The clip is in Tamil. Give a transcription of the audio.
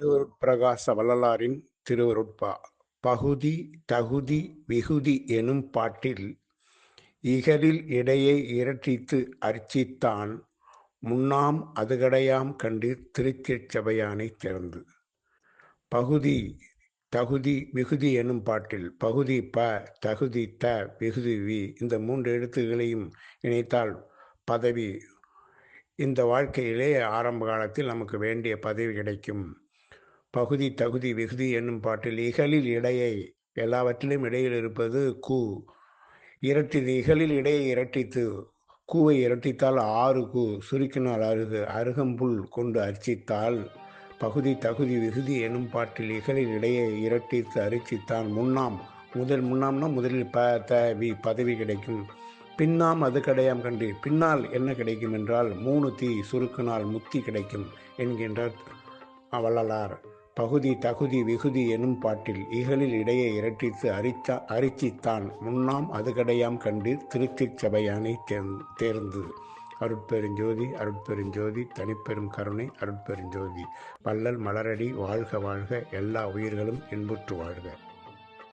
திருவருட்பிரகாச வள்ளலாரின் திருவருட்பா பகுதி தகுதி விகுதி எனும் பாட்டில் இகலில் இடையை இரட்டித்து அர்ச்சித்தான் முன்னாம் அதுகடையாம் கண்டு திருச்சிற்றபையானைத் திறந்து. பகுதி தகுதி விகுதி எனும் பாட்டில் பகுதி ப, தகுதி த, விகுதி வி இந்த 3 எழுத்துக்களையும் இணைத்தால் பதவி. இந்த வாழ்க்கையிலே ஆரம்ப காலத்தில் நமக்கு வேண்டிய பதவி கிடைக்கும். பகுதி தகுதி விகுதி என்னும் பாட்டில் இகலில் இடையை, எல்லாவற்றிலும் இடையில் இருப்பது கூ. இரட்டித்து இகலில் இடையை இரட்டித்து, கூவை இரட்டித்தால் 6 கூ, சுருக்கினால் அருகு, அருகம்புல் கொண்டு அர்ச்சித்தால். பகுதி தகுதி விகுதி எனும் பாட்டில் இகலில் இடையை இரட்டித்து அர்ச்சித்தான் முன்னாம். முன்னாம்னா முதலில் ப த வி பதவி கிடைக்கும். பின்னாம் அது கடையாம் கண்டு, பின்னால் என்ன கிடைக்கும் என்றால் 3 தீ, சுருக்கினால் முத்தி கிடைக்கும் என்கின்றார் வள்ளலார். பகுதி தகுதி விகுதி எனும் பாட்டில் இகலில் இடையை இரட்டித்து அரிச்சித்தான் முன்னாம் அதுகடையாம் கண்டு திருச்சிற்றபையானை தேர்ந்து. அருட்பெருஞ்சோதி அருட்பெருஞ்சோதி தனிப்பெரும் கருணை அருட்பெருஞ்சோதி. வள்ளல் மலரடி வாழ்க வாழ்க, எல்லா உயிர்களும் இன்புற்று வாழ்க.